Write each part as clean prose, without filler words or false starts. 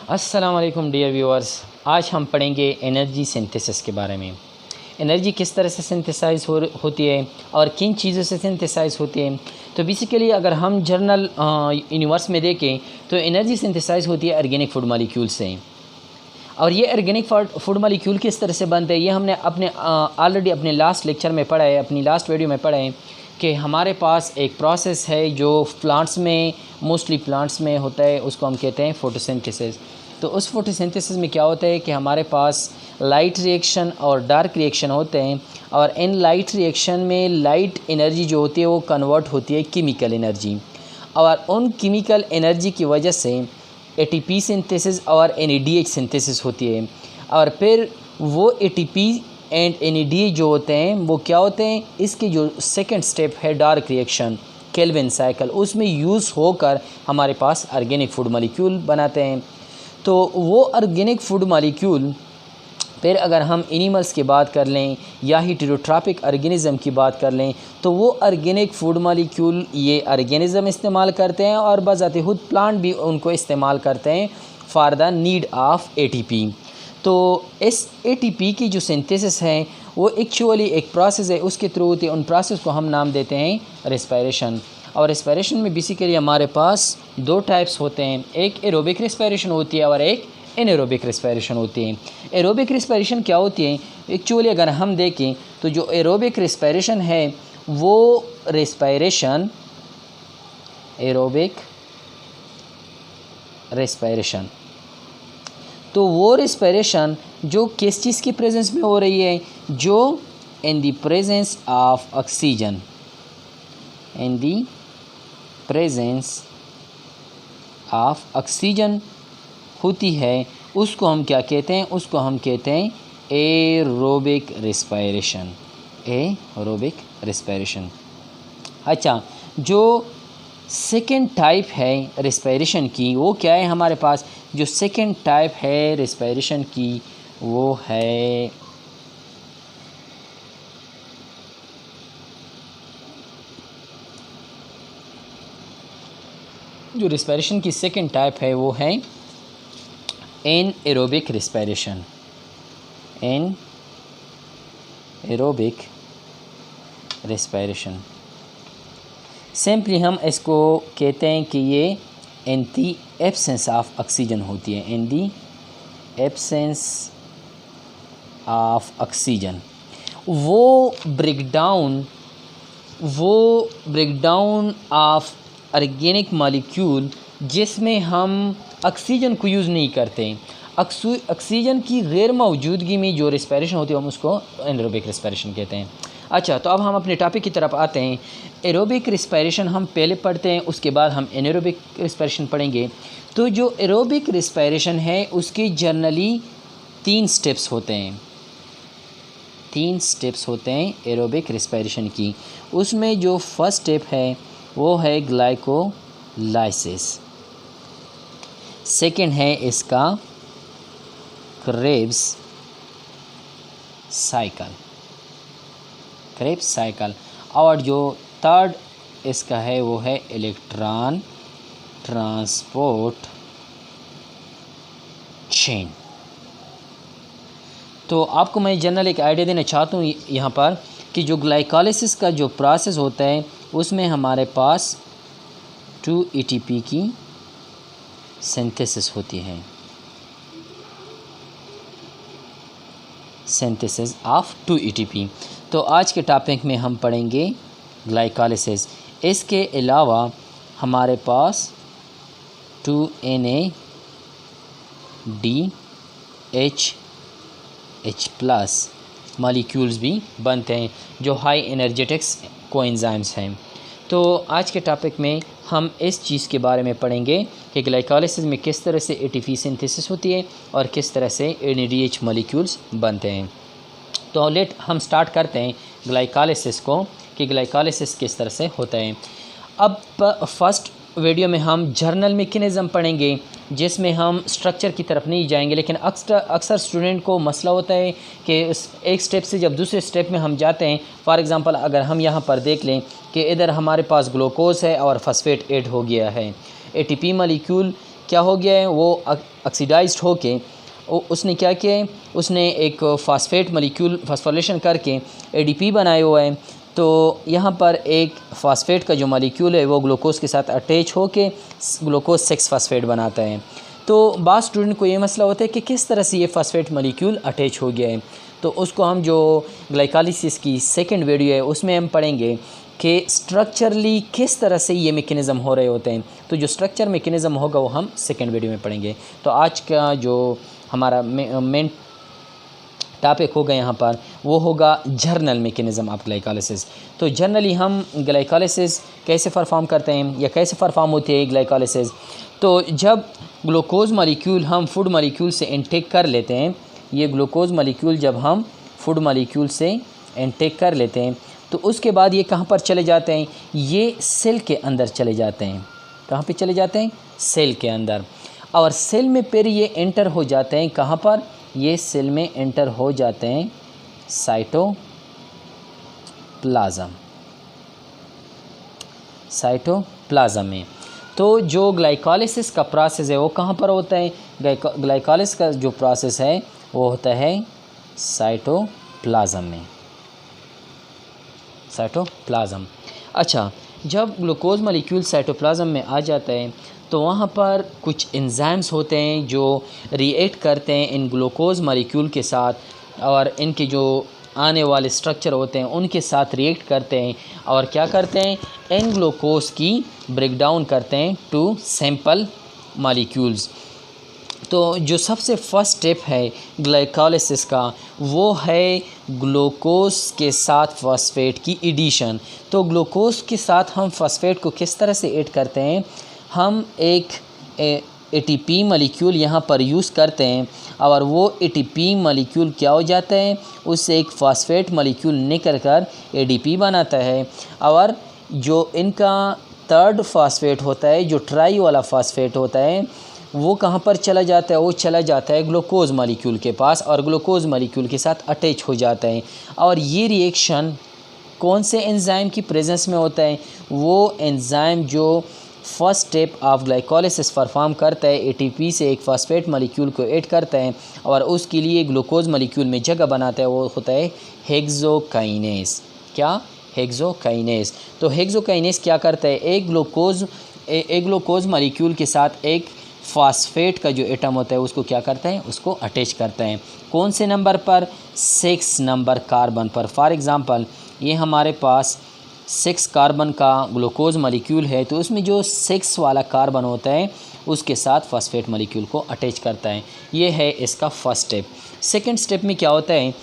अस्सलाम वालेकुम dear viewers. आज हम पढ़ेंगे एनर्जी सिंथेसिस के बारे में। एनर्जी किस तरह से सिंथेसाइज होती है और किन चीज़ों से सिंथेसाइज होती है। तो बेसिकली अगर हम जर्नल यूनिवर्स में देखें तो एनर्जी सिंथेसाइज होती है ऑर्गेनिक फूड मॉलिक्यूल से। और ये ऑर्गेनिक फूड मॉलिक्यूल किस तरह से बनते हैं ये हमने ऑलरेडी अपने लास्ट लेक्चर में पढ़ा है, अपनी लास्ट वीडियो में पढ़ा है कि हमारे पास एक प्रोसेस है जो प्लांट्स में मोस्टली प्लांट्स में होता है, उसको हम कहते हैं फोटोसिंथेसिस। तो उस फोटोसिंथेसिस में क्या होता है कि हमारे पास लाइट रिएक्शन और डार्क रिएक्शन होते हैं, और इन लाइट रिएक्शन में लाइट एनर्जी जो होती है वो कन्वर्ट होती है केमिकल एनर्जी, और उन केमिकल एनर्जी की वजह से एटीपी सिंथेसिस और एनएडीएच सिंथेसिस होती है। और फिर वो एटीपी एंड एनएडीएच जो होते हैं वो क्या होते हैं, इसके जो सेकंड स्टेप है डार्क रिएक्शन केल्विन साइकिल, उसमें यूज़ होकर हमारे पास ऑर्गेनिक फूड मॉलिक्यूल बनाते हैं। तो वो ऑर्गेनिक फूड मॉलिक्यूल फिर अगर हम एनिमल्स की बात कर लें या हेटेरोट्रॉपिक ऑर्गेनिज़म की बात कर लें तो वो ऑर्गेनिक फूड मॉलिक्यूल ये ऑर्गेनिज़म इस्तेमाल करते हैं, और बज़ाते खुद प्लांट भी उनको इस्तेमाल करते हैं for the need of ATP. तो इस एटीपी की जो सिंथेसिस है वो एक्चुअली एक प्रोसेस है, उसके थ्रू होती है। उन प्रोसेस को हम नाम देते हैं रेस्पिरेशन। और रेस्पिरेशन में बेसिकली हमारे पास दो टाइप्स होते हैं, एक एरोबिक रेस्पिरेशन होती है और एक एनारोबिक रेस्पिरेशन होती है। एरोबिक रेस्पिरेशन क्या होती है एक्चुअली अगर हम देखें तो जो एरोबिक रेस्पिरेशन है वो रेस्पिरेशन एरोबिक रेस्पिरेशन, तो वो रेस्पिरेशन जो किस चीज़ की प्रेजेंस में हो रही है, जो in the presence of oxygen, in the presence of oxygen होती है, उसको हम क्या कहते हैं, उसको हम कहते हैं एरोबिक रेस्पिरेशन। Aerobic respiration. अच्छा, जो सेकेंड टाइप है रेस्पिरेशन की वो क्या है हमारे पास, जो सेकेंड टाइप है रेस्पिरेशन की वो है जो रेस्पिरेशन की सेकेंड टाइप है वो है anaerobic respiration. Anaerobic respiration simply हम इसको कहते हैं कि ये इन दी एब्सेंस ऑफ ऑक्सीजन होती है, इन दी एब्सेंस ऑफ ऑक्सीजन। वो ब्रेकडाउन ऑफ ऑर्गेनिक मॉलिक्यूल जिसमें हम ऑक्सीजन को यूज़ नहीं करते, ऑक्सीजन की गैर मौजूदगी में जो रेस्पिरेशन होती है हम उसको एनारोबिक रेस्पिरेशन कहते हैं। अच्छा, तो अब हम अपने टॉपिक की तरफ आते हैं। एरोबिक रेस्पिरेशन हम पहले पढ़ते हैं, उसके बाद हम एनारोबिक रेस्पिरेशन पढ़ेंगे। तो जो एरोबिक रेस्पिरेशन है उसके जनरली 3 स्टेप्स होते हैं, 3 स्टेप्स होते हैं एरोबिक रेस्पिरेशन की। उसमें जो फर्स्ट स्टेप है वो है ग्लाइकोलाइसिस, सेकेंड है इसका क्रेब्स साइकिल, और जो थर्ड इसका है वो है इलेक्ट्रॉन ट्रांसपोर्ट चेन। तो आपको मैं जनरल एक आइडिया देना चाहता हूँ यहाँ पर कि जो ग्लाइकोलाइसिस का जो प्रोसेस होता है उसमें हमारे पास 2 एटीपी की सिंथेसिस होती है, सिंथेसिस ऑफ 2 एटीपी। तो आज के टॉपिक में हम पढ़ेंगे ग्लाइकोलाइसिस। इसके अलावा हमारे पास 2NADH+ मॉलिक्यूल्स भी बनते हैं जो हाई एनर्जेटिक्स कोएंजाइम्स हैं। तो आज के टॉपिक में हम इस चीज़ के बारे में पढ़ेंगे कि ग्लाइकोलाइसिस में किस तरह से एटीपी सिंथेसिस होती है और किस तरह से एनएडीएच मॉलिक्यूल्स बनते हैं। तो लेट हम स्टार्ट करते हैं ग्लाइकोलाइसिस को कि ग्लाइकोलाइसिस किस तरह से होता है। अब फर्स्ट वीडियो में हम जर्नल मैकेनिज़्म पढ़ेंगे जिसमें हम स्ट्रक्चर की तरफ नहीं जाएंगे, लेकिन अक्सर स्टूडेंट को मसला होता है कि एक स्टेप से जब दूसरे स्टेप में हम जाते हैं, फॉर एग्ज़ाम्पल अगर हम यहाँ पर देख लें कि इधर हमारे पास ग्लूकोज है और फॉस्फेट ऐड हो गया है, एटीपी मॉलिक्यूल क्या हो गया है, वो ऑक्सीडाइज्ड होके उसने क्या किया है, उसने एक फास्फेट मॉलिक्यूल फास्फोरिलेशन करके एडीपी बनाया हुआ है। तो यहाँ पर एक फास्फेट का जो मॉलिक्यूल है वो ग्लूकोज के साथ अटैच होके ग्लूकोज 6 फास्फेट बनाता है। तो बाद स्टूडेंट को ये मसला होता है कि किस तरह से ये फास्फेट मॉलिक्यूल अटैच हो गया है। तो उसको हम जो ग्लाइकोलाइसिस की सेकंड वीडियो है उसमें हम पढ़ेंगे कि स्ट्रक्चरली किस तरह से ये मैकेनिज़्म हो रहे होते हैं। तो जो स्ट्रक्चर मैकेनिज़्म होगा वो हम सेकंड वीडियो में पढ़ेंगे। तो आज का जो हमारा मेन टॉपिक होगा यहाँ पर वो होगा जर्नल मैकेनिज़्म ऑफ ग्लाइकोलाइसिस। तो जनरली हम ग्लाइकोलाइसिस कैसे परफॉर्म करते हैं या कैसे परफॉर्म होती है ग्लाइकोलाइसिस। तो जब ग्लूकोज मॉलिक्यूल हम फूड मॉलिक्यूल से इनटेक कर लेते हैं, ये ग्लूकोज मॉलिक्यूल जब हम फूड मॉलिक्यूल से इनटेक कर लेते हैं तो उसके बाद ये कहाँ पर चले जाते हैं, ये सेल के अंदर चले जाते हैं। कहाँ पे चले जाते हैं, सेल के अंदर। और सेल में फिर ये एंटर हो जाते हैं कहाँ पर, ये सेल में एंटर हो जाते हैं साइटोप्लाज्म में। तो जो ग्लाइकोलाइसिस का प्रोसेस है वो कहाँ पर होता है, ग्लाइकोलाइसिस का जो प्रोसेस है वो होता है साइटोप्लाज्म में, साइटोप्लाज्म। अच्छा, जब ग्लूकोज मॉलिक्यूल साइटोप्लाज्म में आ जाता है तो वहाँ पर कुछ एंजाइम्स होते हैं जो रिएक्ट करते हैं इन ग्लूकोज मॉलिक्यूल के साथ, और इनके जो आने वाले स्ट्रक्चर होते हैं उनके साथ रिएक्ट करते हैं और क्या करते हैं, इन ग्लूकोज की ब्रेकडाउन करते हैं टू सिंपल मॉलिक्यूल्स। तो जो सबसे फर्स्ट स्टेप है ग्लाइकोलाइसिस का वो है ग्लूकोज के साथ फॉस्फेट की एडिशन। तो ग्लूकोज के साथ हम फॉस्फेट को किस तरह से ऐड करते हैं, हम एक एटीपी मॉलिक्यूल यहाँ पर यूज़ करते हैं और वो एटीपी मॉलिक्यूल क्या हो जाता है, उससे एक फॉस्फेट मॉलिक्यूल निकल कर एडीपी बनाता है। और जो इनका थर्ड फॉस्फेट होता है, जो ट्राई वाला फॉस्फेट होता है, वो कहाँ पर चला जाता है, वो चला जाता है ग्लूकोज मॉलिक्यूल के पास और ग्लूकोज मॉलिक्यूल के साथ अटैच हो जाता है। और ये रिएक्शन कौन से एंजाइम की प्रेजेंस में होता है, वो एंजाइम जो first step of glycolysis perform करता है, एटीपी से एक फॉस्फेट मॉलिक्यूल को ऐड करता है और उसके लिए ग्लूकोज मॉलिक्यूल में जगह बनाता है, वो होता है हेक्सोकाइनेस। क्या, हेक्सोकाइनेस। तो हेक्सोकाइनेस क्या करता है, एक ग्लूकोज मॉलिक्यूल के साथ एक फॉस्फेट का जो एटम होता है उसको क्या करता है, उसको अटैच करता है। कौन से नंबर पर, 6 नंबर कार्बन पर। फॉर एग्ज़ाम्पल ये हमारे पास 6 कार्बन का ग्लूकोज मॉलिक्यूल है, तो उसमें जो 6 वाला कार्बन होता है उसके साथ फॉस्फेट मॉलिक्यूल को अटैच करता है। ये है इसका फर्स्ट स्टेप। सेकंड स्टेप में क्या होता है,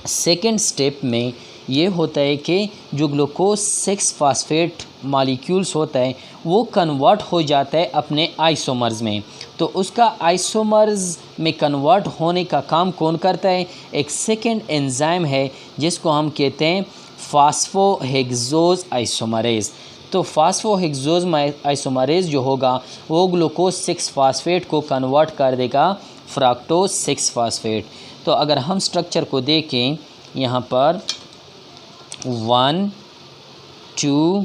सेकंड स्टेप में ये होता है कि जो ग्लूकोज 6 फॉस्फेट मॉलिक्यूल्स होता है वो कन्वर्ट हो जाता है अपने आइसोमर्स में। तो उसका आइसोमर्स में कन्वर्ट होने का काम कौन करता है, एक सेकंड एंजाइम है जिसको हम कहते हैं फास्फोहेक्सोज आइसोमरेज। तो फास्फोहेक्सोज आइसोमरेज जो होगा वो ग्लूकोज 6 फॉस्फेट को कन्वर्ट कर देगा फ्रक्टोज 6 फॉस्फेट। तो अगर हम स्ट्रक्चर को देखें यहाँ पर 1 2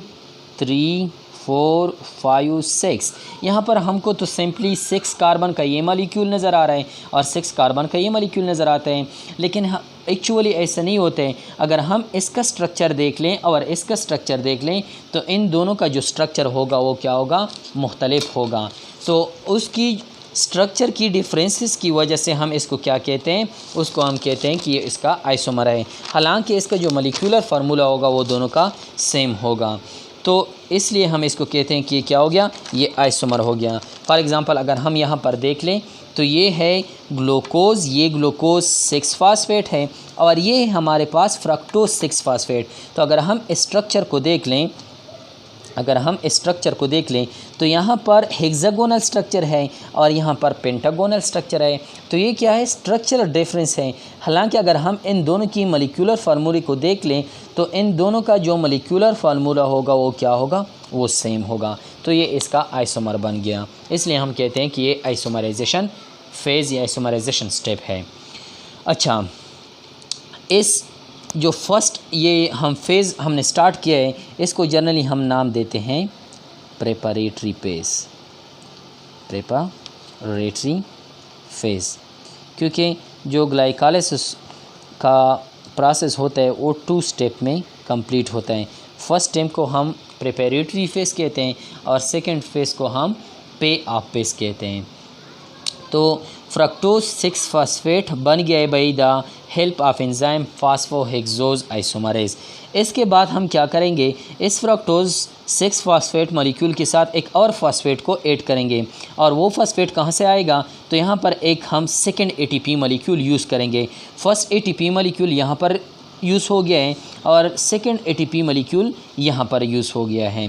3 4 5 6, यहाँ पर हमको तो सिंपली 6 कार्बन का ये मॉलिक्यूल नज़र आ रहा है और 6 कार्बन का ये मॉलिक्यूल नज़र आता है, लेकिन एक्चुअली ऐसा नहीं होते हैं। अगर हम इसका स्ट्रक्चर देख लें और इसका स्ट्रक्चर देख लें तो इन दोनों का जो स्ट्रक्चर होगा वो क्या होगा, मुख्तलिफ होगा। तो उसकी स्ट्रक्चर की डिफरेंसेस की वजह से हम इसको क्या कहते हैं, उसको हम कहते हैं कि ये इसका आइसोमर है। हालांकि इसका जो मॉलिक्यूलर फार्मूला होगा वो दोनों का सेम होगा, तो इसलिए हम इसको कहते हैं कि ये क्या हो गया, ये आइसोमर हो गया। फॉर एग्ज़ाम्पल अगर हम यहाँ पर देख लें तो ये है ग्लूकोज, ये ग्लूकोज 6 फॉस्फेट है और ये हमारे पास फ्रक्टोज 6 फॉस्फेट। तो अगर हम स्ट्रक्चर को देख लें, तो यहाँ पर हेक्सागोनल स्ट्रक्चर है और यहाँ पर पेंटागोनल स्ट्रक्चर है। तो ये क्या है, स्ट्रक्चरल डिफरेंस है। हालांकि अगर हम इन दोनों की मॉलिक्यूलर फार्मूले को देख लें तो इन दोनों का जो मॉलिक्यूलर फार्मूला होगा वो क्या होगा, वो सेम होगा। तो ये इसका आइसोमर बन गया, इसलिए हम कहते हैं कि ये आइसोमराइजेशन फेज़ या आइसोमराइजेशन स्टेप है। अच्छा, इस जो फर्स्ट ये हम फेज़ हमने स्टार्ट किया है इसको जनरली हम नाम देते हैं प्रेपरेटरी फेज़। प्रेपरेटरी फेज़, क्योंकि जो ग्लाइकोलाइसिस का प्रोसेस होता है वो 2 स्टेप में कंप्लीट होता है। फर्स्ट स्टेप को हम प्रिपरेटरी फेज़ कहते हैं और सेकंड फेज़ को हम पे ऑफ फेज़ कहते हैं। तो फ्रक्टोज 6 फॉस्फेट बन गया है by the help of enzyme phosphohexose isomerase. इसके बाद हम क्या करेंगे, इस फ्रक्टोज 6 फॉस्फेट मॉलिक्यूल के साथ एक और फॉस्फेट को ऐड करेंगे और वो फॉस्फेट कहाँ से आएगा, तो यहाँ पर एक हम सेकेंड ATP मॉलिक्यूल यूज़ करेंगे। फर्स्ट ATP मॉलिक्यूल यहाँ पर यूज़ हो गया है और सेकेंड ATP मॉलिक्यूल यहाँ पर यूज़ हो गया है।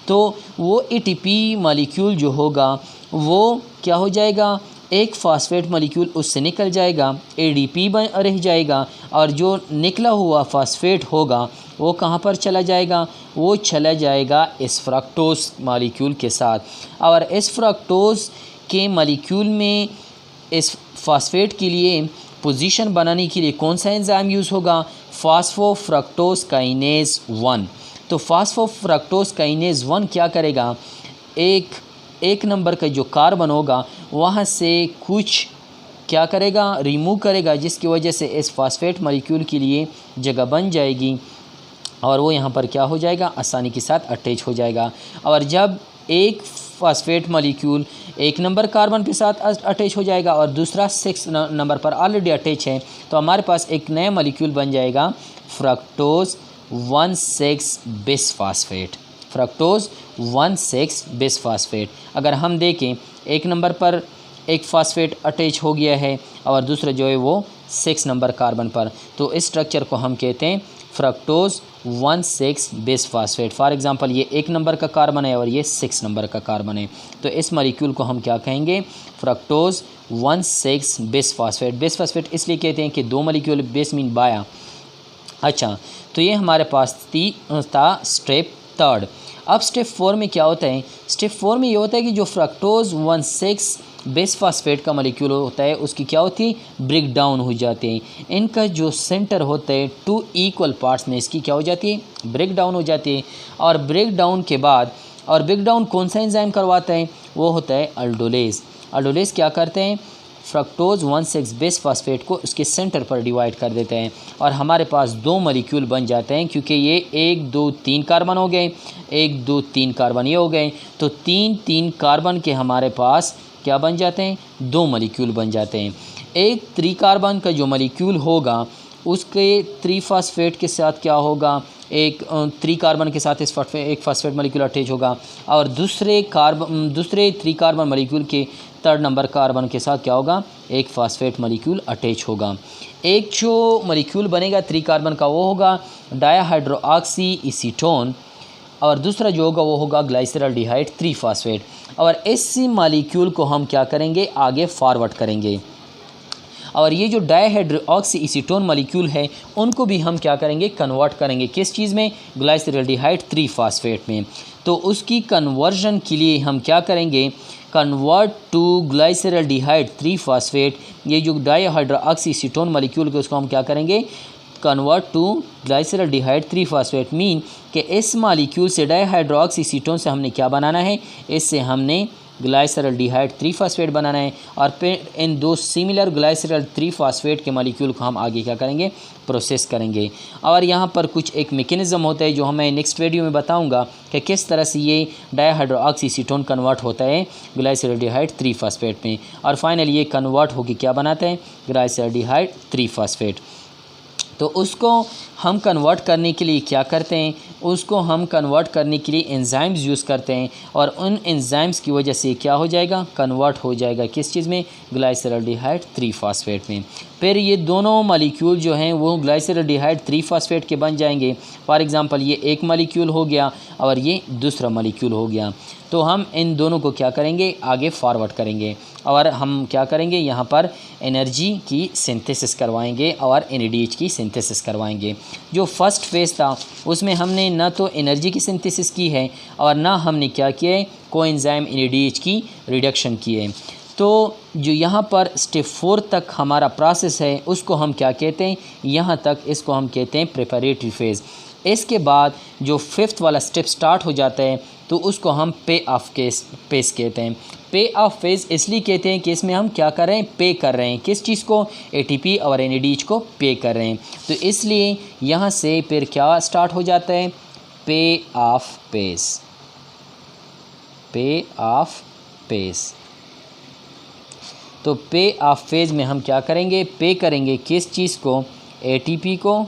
तो वो ATP मॉलिक्यूल जो होगा वो क्या हो जाएगा, एक फॉस्फेट मॉलिक्यूल उससे निकल जाएगा, ADP बन रह जाएगा और जो निकला हुआ फॉस्फेट होगा वो कहाँ पर चला जाएगा, वो चला जाएगा इस फ्रक्टोज मॉलिक्यूल के साथ। और इस फ्रक्टोज के मॉलिक्यूल में इस फॉस्फेट के लिए पोजीशन बनाने के लिए कौन सा एंजाइम यूज़ होगा, फॉस्फोफ्रक्टोज काइनेज 1। तो फॉस्फोफ्रक्टोज काइनेज 1 क्या करेगा, एक नंबर का जो कार्बन होगा वहाँ से कुछ क्या करेगा, रिमूव करेगा, जिसकी वजह से इस फॉस्फेट मॉलिक्यूल के लिए जगह बन जाएगी और वो यहाँ पर क्या हो जाएगा, आसानी के साथ अटैच हो जाएगा। और जब एक फॉस्फेट मॉलिक्यूल एक नंबर कार्बन के साथ अटैच हो जाएगा और दूसरा 6 नंबर पर ऑलरेडी अटैच है, तो हमारे पास एक नया मॉलिक्यूल बन जाएगा फ्रक्टोज 1,6 बिसफॉस्फेट। Fructose 1,6 bisphosphate. अगर हम देखें एक नंबर पर एक फॉस्फेट अटैच हो गया है और दूसरा जो है वो 6 नंबर कार्बन पर, तो इस स्ट्रक्चर को हम कहते हैं फ्रक्टोज 1,6 बिसफॉस्फेट। फॉर एग्जांपल ये एक नंबर का कार्बन है और ये 6 नंबर का कार्बन है, तो इस मॉलिक्यूल को हम क्या कहेंगे, फ्रक्टोज 1,6 बिसफॉस्फेट। बिसफॉस्फेट इसलिए कहते हैं कि 2 मॉलिक्यूल, बेस मीन बाया। अच्छा, तो ये हमारे पास था स्टेप 3। अब स्टेप 4 में क्या होता है, स्टेप 4 में ये होता है कि जो फ्रक्टोज 1,6 बिसफॉस्फेट का मॉलिक्यूल होता है उसकी क्या होती है, ब्रेक डाउन हो जाते हैं। इनका जो सेंटर होता है 2 इक्वल पार्ट्स में इसकी क्या हो जाती है, ब्रेक डाउन हो जाती है। और ब्रेक डाउन के बाद, और ब्रेक डाउन कौन सा एंजाइम करवाता है, वो होता है अल्डोलेज। अल्डोलेज क्या करते हैं, फ्रक्टोज 1,6 बिसफॉस्फेट को उसके सेंटर पर डिवाइड कर देते हैं और हमारे पास 2 मॉलिक्यूल बन जाते हैं, क्योंकि ये 1 2 3 कार्बन हो गए, 1 2 3 कार्बन ये हो गए, तो 3 कार्बन के हमारे पास क्या बन जाते हैं, 2 मॉलिक्यूल बन जाते हैं। एक 3 कार्बन का जो मॉलिक्यूल होगा उसके 3 फॉस्फेट के साथ क्या होगा, एक 3 कार्बन के साथ एक फॉस्फेट मॉलिक्यूल अटैच होगा और दूसरे 3 कार्बन मॉलिक्यूल के 3rd नंबर कार्बन के साथ क्या होगा, एक फॉस्फेट मॉलिक्यूल अटैच होगा। एक जो मॉलिक्यूल बनेगा 3 कार्बन का वो होगा डायहाइड्रोऑक्सी एसीटोन और दूसरा जो होगा वो होगा ग्लाइसरल्डिहाइड 3 फॉस्फेट। और इस मॉलिक्यूल को हम क्या करेंगे, आगे फॉरवर्ड करेंगे और ये जो डायहाइड्रोऑक्सी एसीटोन मॉलिक्यूल है उनको भी हम क्या करेंगे, कन्वर्ट करेंगे किस चीज़ में, ग्लाइसरल्डिहाइड 3 फॉस्फेट में। तो उसकी कन्वर्जन के लिए हम क्या करेंगे, कन्वर्ट टू ग्लाइसरल्डिहाइड 3 फॉस्फेट। ये जो डायहाइड्रोऑक्सी एसीटोन मॉलिक्यूल है उसको हम क्या करेंगे, convert to glyceraldehyde 3 phosphate. Mean कि इस मॉलिक्यूल से डायहाइड्रोऑक्सी एसीटोन से हमने क्या बनाना है, इससे हमने ग्लाइसरल्डिहाइड 3 फॉस्फेट बनाना है और फिर इन 2 सिमिलर ग्लाइसरल 3 फॉस्फेट के मॉलिक्यूल को हम आगे क्या करेंगे, प्रोसेस करेंगे। और यहाँ पर कुछ एक मैकेनिज़्म होता है जो हमें नेक्स्ट वीडियो में बताऊंगा कि किस तरह से ये डायहाइड्रोऑक्सी एसीटोन कन्वर्ट होता है ग्लाइसरल्डिहाइड 3 फॉस्फेट में और फाइनली ये कन्वर्ट होकर क्या बनाते हैं, ग्लाइसरल्डिहाइड 3 फॉस्फेट। तो उसको हम कन्वर्ट करने के लिए क्या करते हैं, उसको हम कन्वर्ट करने के लिए एंजाइम्स यूज़ करते हैं और उन एंजाइम्स की वजह से क्या हो जाएगा, कन्वर्ट हो जाएगा किस चीज़ में, ग्लाइसरल्डिहाइड 3 फॉस्फेट में। फिर ये दोनों मॉलिक्यूल जो हैं वो ग्लाइसरल्डिहाइड 3 फॉस्फेट के बन जाएंगे। फॉर एग्जांपल ये एक मॉलिक्यूल हो गया और ये दूसरा मॉलिक्यूल हो गया, तो हम इन दोनों को क्या करेंगे, आगे फॉरवर्ड करेंगे और हम क्या करेंगे, यहाँ पर एनर्जी की सिंथेसिस करवाएंगे और NADH की सिंथेसिस करवाएंगे। जो फर्स्ट फेज़ था उसमें हमने ना तो एनर्जी की सिंथेसिस की है और ना हमने क्या किया है, कोएंजाइम NADH की रिडक्शन की है। तो जो यहाँ पर स्टेप 4 तक हमारा प्रोसेस है उसको हम क्या कहते हैं, यहाँ तक इसको हम कहते हैं प्रिपरेटरी फेज़। इसके बाद जो 5th वाला स्टेप स्टार्ट हो जाता है तो उसको हम पे ऑफ फेज़ कहते हैं। पे ऑफ फेज़ इसलिए कहते हैं कि इसमें हम क्या कर रहे हैं, पे कर रहे हैं, किस चीज़ को, एटीपी और एनएडीएच को पे कर रहे हैं। तो इसलिए यहाँ से फिर क्या स्टार्ट हो जाता है, पे ऑफ फेज़, पे ऑफ फेज़। तो पे ऑफ फेज़ में हम क्या करेंगे, पे करेंगे किस चीज़ को, एटीपी को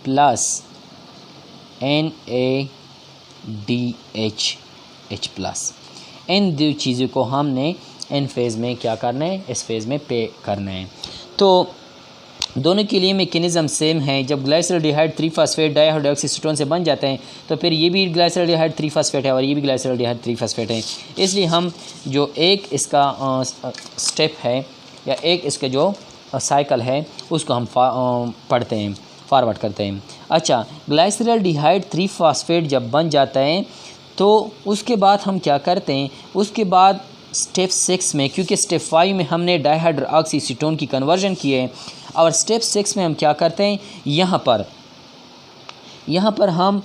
प्लस NADH प्लस। इन दो चीज़ों को हमने इन फेज़ में क्या करना है, इस फेज़ में पे करना है। तो दोनों के लिए मैकेनिज़्म सेम है। जब ग्लाइसरॉल्डिहाइड 3-फॉस्फेट डाइहाइड्रोक्सीसीटोन से बन जाते हैं तो फिर ये भी ग्लाइसरॉल्डिहाइड 3-फॉस्फेट है और ये भी ग्लाइसरॉल्डिहाइड 3-फॉस्फेट है। इसलिए हम जो एक इसका स्टेप है या एक इसका जो साइकिल है उसको हम पढ़ते हैं, फॉरवर्ड करते हैं। अच्छा, ग्लाइसरॉल्डिहाइड 3-फॉस्फेट जब बन जाता है तो उसके बाद हम क्या करते हैं, उसके बाद स्टेप 6 में, क्योंकि स्टेप 5 में हमने डाइहाइड्रोक्सीसीटोन की कन्वर्जन की है और स्टेप 6 में हम क्या करते हैं, यहाँ पर हम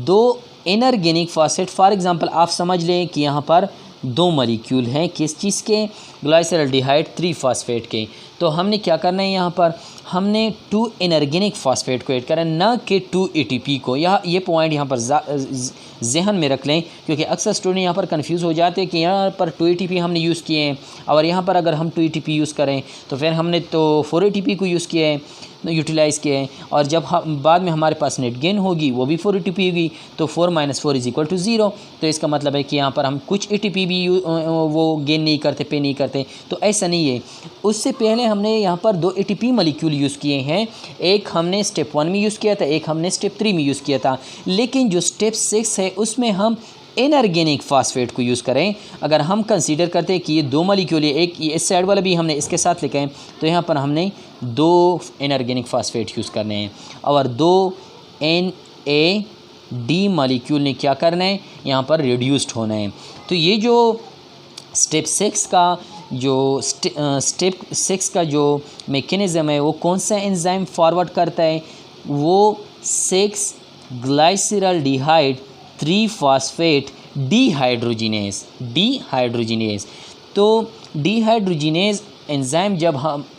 2 इनऑर्गेनिक फॉस्फेट, फॉर एग्जांपल आप समझ लें कि यहाँ पर 2 मॉलिक्यूल हैं किस चीज़ के, ग्लाइसरॉल्डिहाइड 3-फॉस्फेट के। तो हमने क्या करना है, यहाँ पर हमने 2 इनऑर्गेनिक फॉस्फेट को ऐड करना है, न कि 2 एटीपी को। ये पॉइंट यहाँ पर जहन में रख लें, क्योंकि अक्सर स्टूडेंट यहाँ पर कंफ्यूज हो जाते हैं कि यहाँ पर 2 एटीपी हमने यूज़ किए हैं और यहाँ पर अगर हम 2 एटीपी यूज़ करें तो फिर हमने तो 4 एटीपी को यूज़ किया है, यूटिलाइज़ किया है, और जब बाद में हमारे पास नेट गेन होगी वो भी 4 एटीपी होगी, तो 4 - 4 = 0। तो इसका मतलब है कि यहाँ पर हम कुछ एटीपी भी वो गेन नहीं करते, पे नहीं करते। तो ऐसा नहीं है। उससे पहले हमने यहाँ पर 2 एटीपी मॉलिक्यूल यूज़ किए हैं, एक हमने स्टेप 1 में यूज़ किया था, एक हमने स्टेप 3 में यूज़ किया था। लेकिन जो स्टेप 6 है उसमें हम इनऑर्गेनिक फॉस्फेट को यूज़ करें। अगर हम कंसीडर करते हैं कि ये 2 मॉलिक्यूल है, एक इस साइड वाला भी हमने इसके साथ लिखा है, तो यहाँ पर हमने 2 इनऑर्गेनिक फॉस्फेट यूज़ करने हैं और 2 NAD मॉलिक्यूल ने क्या करना है, यहाँ पर रिड्यूस्ड होना है। तो ये जो स्टेप 6 का जो मैकेनिज़्म है वो कौन सा एंजाइम फॉरवर्ड करता है, वो 6 ग्लाइसरॉल्डिहाइड 3-फॉस्फेट डीहाइड्रोजिनेज। तो डीहाइड्रोजिनेज एंजाइम जब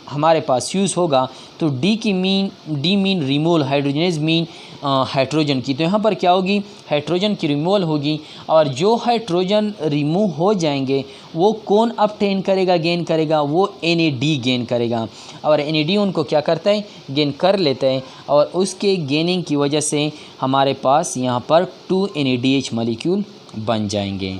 हमारे पास यूज़ होगा तो de mean removal, hydrogenase mean hydrogen की। तो यहाँ पर क्या होगी, हाइड्रोजन की रिमूवल होगी, और जो हाइड्रोजन रिमूव हो जाएंगे वो कौन अपटेन करेगा, गेन करेगा, वो NAD गेन करेगा। और NAD उनको क्या करता है, गेन कर लेता है, और उसके गेनिंग की वजह से हमारे पास यहाँ पर 2 NADH मॉलिक्यूल बन जाएंगे।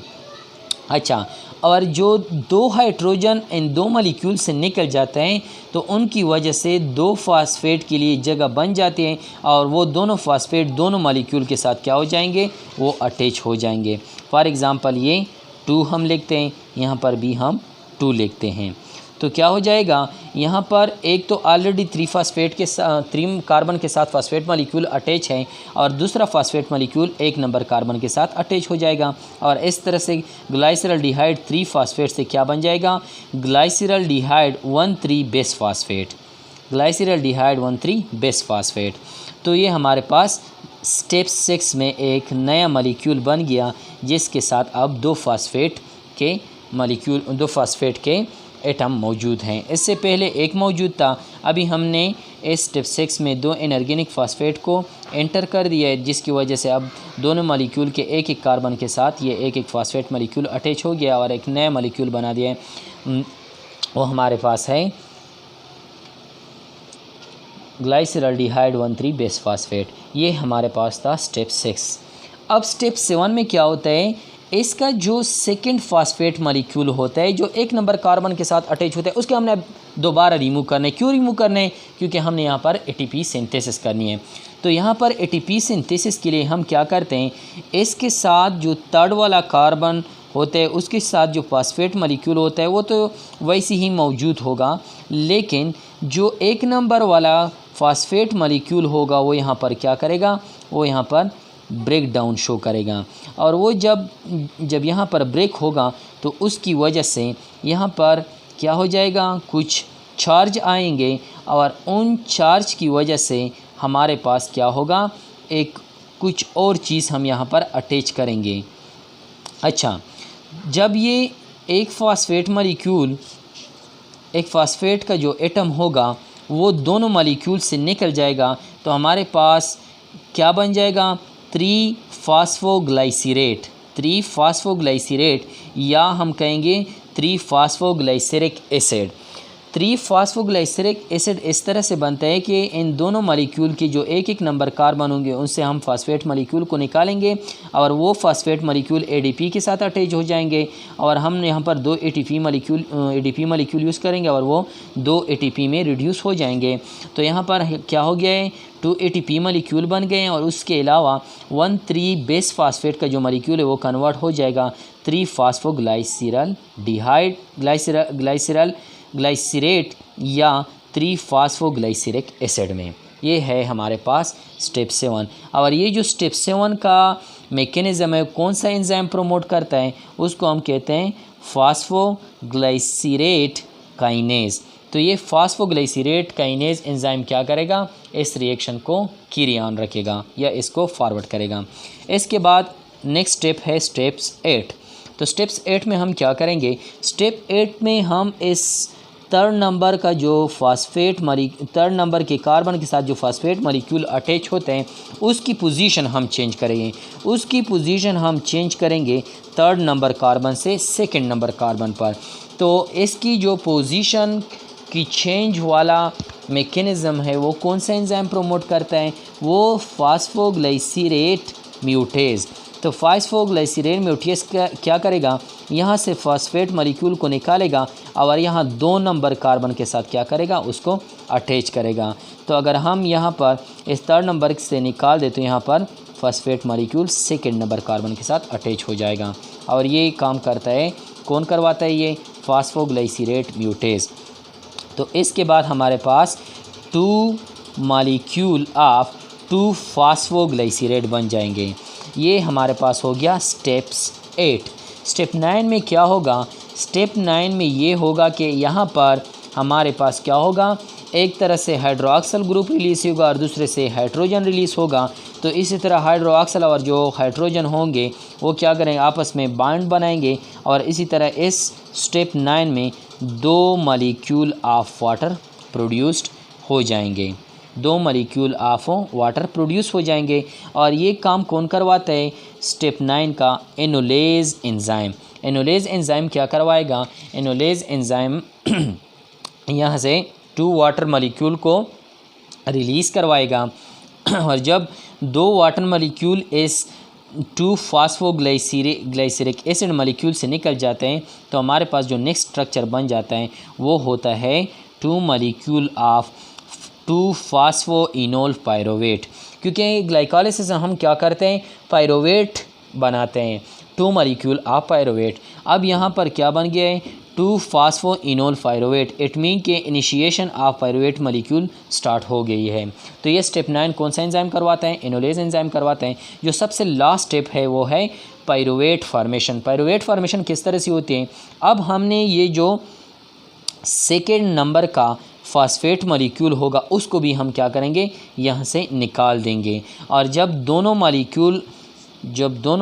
अच्छा, और जो 2 हाइड्रोजन इन 2 मॉलिक्यूल से निकल जाते हैं तो उनकी वजह से 2 फॉस्फेट के लिए जगह बन जाती है, और वो दोनों फॉस्फेट दोनों मॉलिक्यूल के साथ क्या हो जाएंगे, वो अटैच हो जाएंगे। फॉर एग्ज़ाम्पल ये 2 हम लिखते हैं, यहाँ पर भी हम 2 लिखते हैं। तो क्या हो जाएगा, यहाँ पर एक तो ऑलरेडी 3 कार्बन के साथ फॉस्फेट मॉलिक्यूल अटैच है, और दूसरा फॉस्फेट मॉलिक्यूल 1 नंबर कार्बन के साथ अटैच हो जाएगा, और इस तरह से ग्लाइसरॉल्डिहाइड 3-फॉस्फेट से क्या बन जाएगा, ग्लाइसरॉल्डिहाइड 1,3 बेस फॉस्फेट। तो ये हमारे पास स्टेप 6 में एक नया मॉलिक्यूल बन गया, जिसके साथ अब 2 फॉस्फेट के एटम मौजूद हैं। इससे पहले एक मौजूद था, अभी हमने इस स्टेप 6 में 2 इनऑर्गेनिक फॉस्फेट को एंटर कर दिया है, जिसकी वजह से अब दोनों मॉलिक्यूल के एक कार्बन के साथ ये एक फॉस्फेट मॉलिक्यूल अटैच हो गया और एक नया मॉलिक्यूल बना दिया है। वो हमारे पास है ग्लाइसरॉल्डिहाइड 1,3 बेस फॉस्फेट। ये हमारे पास था स्टेप 6। अब स्टेप 7 में क्या होता है, इसका जो सेकंड फॉस्फेट मॉलिक्यूल होता है जो 1 नंबर कार्बन के साथ अटैच होता है, उसके हमने दोबारा रिमूव करना है। क्यों रिमूव करना है, क्योंकि हमने यहाँ पर ATP सिंथेसिस करनी है। तो यहाँ पर ATP सिंथेसिस के लिए हम क्या करते हैं, इसके साथ जो 3rd वाला कार्बन होता है उसके साथ जो फॉस्फेट मॉलिक्यूल होता है वो तो वैसे ही मौजूद होगा, लेकिन जो 1 नंबर वाला फॉस्फेट मॉलिक्यूल होगा वो यहाँ पर क्या करेगा, वो यहाँ पर ब्रेक डाउन शो करेगा, और वो जब यहाँ पर ब्रेक होगा तो उसकी वजह से यहाँ पर क्या हो जाएगा, कुछ चार्ज आएंगे, और उन चार्ज की वजह से हमारे पास क्या होगा, एक कुछ और चीज़ हम यहाँ पर अटैच करेंगे। अच्छा, जब ये एक फास्फेट का जो एटम होगा वो दोनों मॉलिक्यूल से निकल जाएगा तो हमारे पास क्या बन जाएगा, 3 फास्फोग्लाइसरेट या हम कहेंगे 3 फास्फोग्लाइसरिक एसिड। 3 फास्फोग्लाइसरिक एसिड इस तरह से बनता है कि इन दोनों मॉलिक्यूल के जो एक एक नंबर कार्बन होंगे उनसे हम फास्फेट मॉलिक्यूल को निकालेंगे और वो फास्फेट मॉलिक्यूल एडीपी के साथ अटैच हो जाएंगे और हम यहाँ पर 2 एटीपी मॉलिक्यूल यूज़ करेंगे और वो 2 एटीपी में रिड्यूस हो जाएंगे। तो यहाँ पर क्या हो गया है, 2 एटीपी मॉलिक्यूल बन गए हैं और उसके अलावा 1,3 बेस फास्फेट का जो मॉलिक्यूल है वो कन्वर्ट हो जाएगा 3 फास्फोग्लाइसरेट या 3 फास्फोग्लाइसरिक एसिड में। ये है हमारे पास स्टेप 7। और ये जो स्टेप 7 का मैकेनिज़्म है, कौन सा एंजाइम प्रमोट करता है, उसको हम कहते हैं फास्फोग्लाइसरेट काइनेज। तो ये फास्फोग्लाइसरेट काइनेज एंजाइम क्या करेगा, इस रिएक्शन को कैरी ऑन रखेगा या इसको फॉरवर्ड करेगा। इसके बाद नेक्स्ट स्टेप है स्टेप्स 8। तो स्टेप्स 8 में हम क्या करेंगे, स्टेप 8 में हम इस थर्ड नंबर के कार्बन के साथ जो फास्फेट मॉलिक्यूल अटैच होते हैं उसकी पोजीशन हम चेंज करेंगे थर्ड नंबर कार्बन से सेकंड नंबर कार्बन पर। तो इसकी जो पोजीशन की चेंज वाला मैकेनिज़्म है वो कौन सा एंजाइम प्रमोट करता है, वो फास्फोग्लाइसरेट म्यूटेज। तो फास्फोग्लाइसरेट म्यूटेज क्या करेगा, यहाँ से फास्फेट मॉलिक्यूल को निकालेगा और यहाँ 2 नंबर कार्बन के साथ क्या करेगा, उसको अटैच करेगा। तो अगर हम यहाँ पर इस थर्ड नंबर से निकाल दे तो यहाँ पर phosphate molecule second number carbon के साथ अटैच हो जाएगा। और ये काम करता है, कौन करवाता है, ये फास्फोग्लाइसरेट म्यूटेज। तो इसके बाद हमारे पास 2 मॉलिक्यूल ऑफ 2 फास्फोग्लाइसरेट बन जाएंगे। ये हमारे पास हो गया स्टेप्स 8। स्टेप 9 में क्या होगा, स्टेप 9 में ये होगा कि यहाँ पर हमारे पास क्या होगा, एक तरह से हाइड्रोक्सल ग्रुप रिलीज़ होगा और दूसरे से हाइड्रोजन रिलीज़ होगा। तो इसी तरह हाइड्रोक्सल और जो हाइड्रोजन होंगे वो क्या करेंगे, आपस में बॉन्ड बनाएंगे और इसी तरह इस स्टेप 9 में 2 मॉलिक्यूल ऑफ वाटर प्रोड्यूस्ड हो जाएंगे, 2 मॉलिक्यूल ऑफ वाटर प्रोड्यूस हो जाएंगे। और ये काम कौन करवाता है, स्टेप 9 का एनोलेज एंजाइम। एनोलेज एंजाइम क्या करवाएगा, एनोलेज एंजाइम यहाँ से 2 वाटर मॉलिक्यूल को रिलीज़ करवाएगा और जब 2 वाटर मॉलिक्यूल इस 2 फास्फोग्लाइसरिक एसिड मॉलिक्यूल से निकल जाते हैं तो हमारे पास जो नेक्स्ट स्ट्रक्चर बन जाता है वो होता है 2 मॉलिक्यूल ऑफ 2 फास्फोइनोल पायरोवेट। क्योंकि ग्लाइकोलाइसिस हम क्या करते हैं, पायरोवेट बनाते हैं, 2 मॉलिक्यूल ऑफ पायरोवेट। अब यहाँ पर क्या बन गया है, 2 फास्फोइनोल पायरोवेट। इट मीन के initiation of pyruvate molecule start हो गई है। तो ये स्टेप 9 कौन सा एंजाइम करवाता है, एनोलेज एंजाइम करवाता है। जो सबसे लास्ट स्टेप है वो है पायरोवेट फार्मेशन। पायरोवेट फार्मेशन किस तरह से होती है, अब हमने ये जो सेकेंड नंबर का फास्फेट मॉलिक्यूल होगा उसको भी हम क्या करेंगे, यहाँ से निकाल देंगे। और जब दोनों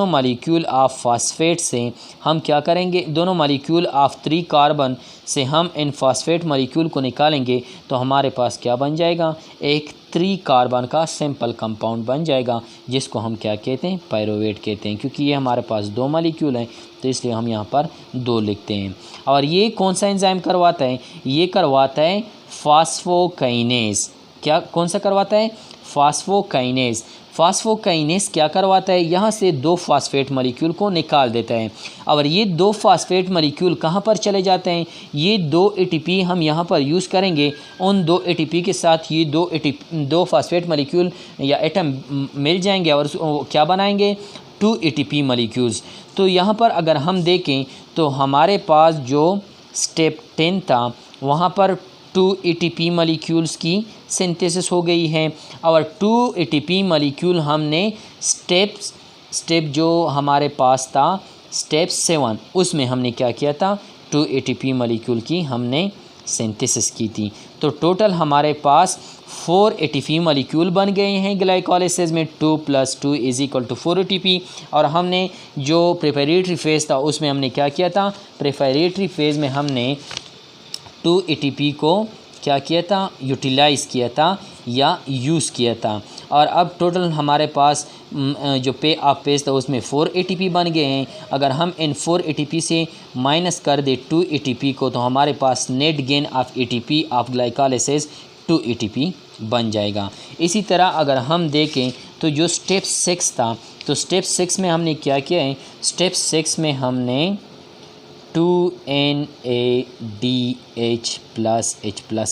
मॉलिक्यूल ऑफ फास्फेट से हम क्या करेंगे, दोनों मॉलिक्यूल ऑफ 3 कार्बन से हम इन फास्फेट मॉलिक्यूल को निकालेंगे तो हमारे पास क्या बन जाएगा, एक 3 कार्बन का सिंपल कंपाउंड बन जाएगा जिसको हम क्या कहते हैं, पायरोवेट कहते हैं। क्योंकि ये हमारे पास 2 मॉलिक्यूल हैं तो इसलिए हम यहाँ पर 2 लिखते हैं। और ये कौन सा एंजाइम करवाता है, ये करवाता है फास्फोकाइनेज। क्या कौन सा करवाता है, फास्फोकाइनेज। फास्फोकाइनेज क्या करवाता है, यहाँ से 2 फास्फेट मॉलिक्यूल को निकाल देता है। और ये 2 फास्फेट मॉलिक्यूल कहाँ पर चले जाते हैं, ये 2 एटीपी हम यहाँ पर यूज़ करेंगे। उन 2 एटीपी के साथ ये 2 फास्फेट मॉलिक्यूल या एटम मिल जाएंगे और क्या बनाएंगे, 2 एटीपी मॉलिक्यूल्स। तो यहाँ पर अगर हम देखें तो हमारे पास जो स्टेप 10 था वहाँ पर 2 एटीपी मॉलिक्यूल्स की सिंथेसिस हो गई है और 2 एटीपी मॉलिक्यूल हमने स्टेप जो हमारे पास था स्टेप 7 उसमें हमने क्या किया था, 2 एटीपी मॉलिक्यूल की हमने सिंथेसिस की थी। तो टोटल हमारे पास 4 ATP मॉलिक्यूल बन गए हैं ग्लाइकोलाइसिस में। 2 + 2 = 4 ATP। और हमने जो प्रिपरेटरी फेज़ था उसमें हमने क्या किया था, प्रिपरेटरी फेज़ में हमने 2 ATP को क्या किया था, यूटिलाइज़ किया था या यूज़ किया था। और अब टोटल हमारे पास जो पे ऑफ पेज था उसमें 4 ATP बन गए हैं। अगर हम इन 4 ATP से माइनस कर दे 2 ATP को, तो हमारे पास net gain of ATP of glycolysis 2 ATP बन जाएगा। इसी तरह अगर हम देखें तो जो स्टेप 6 था, तो स्टेप 6 में हमने क्या किया है, स्टेप 6 में हमने 2NADH+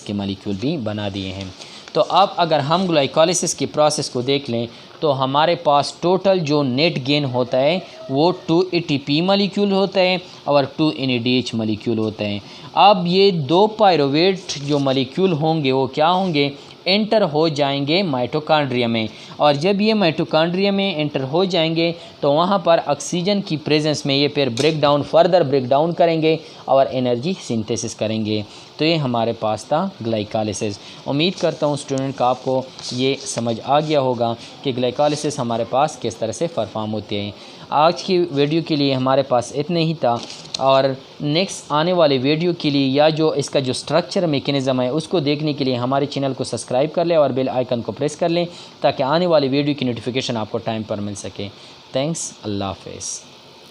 के मॉलिक्यूल भी बना दिए हैं। तो अब अगर हम ग्लाइकोलाइसिस के प्रोसेस को देख लें तो हमारे पास टोटल जो नेट गेन होता है वो 2 ATP मॉलिक्यूल होता है और 2 NADH मॉलिक्यूल होता है। अब ये 2 पायरुवेट जो मॉलिक्यूल होंगे वो क्या होंगे, एंटर हो जाएंगे माइटोकॉन्ड्रिया में। और जब ये माइटोकॉन्ड्रिया में एंटर हो जाएंगे तो वहाँ पर ऑक्सीजन की प्रेजेंस में ये फिर फर्दर ब्रेक डाउन करेंगे और एनर्जी सिंथेसिस करेंगे। तो ये हमारे पास था ग्लाइकोलाइसिस। उम्मीद करता हूँ स्टूडेंट का आपको ये समझ आ गया होगा कि ग्लाइकोलाइसिस हमारे पास किस तरह से परफॉर्म होते हैं। आज की वीडियो के लिए हमारे पास इतने ही था, और नेक्स्ट आने वाले वीडियो के लिए या जो इसका जो स्ट्रक्चर मैकेनिज़्म है उसको देखने के लिए हमारे चैनल को सब्सक्राइब कर लें और बेल आइकन को प्रेस कर लें ताकि आने वाली वीडियो की नोटिफिकेशन आपको टाइम पर मिल सके। थैंक्स, अल्लाह हाफ़िज़।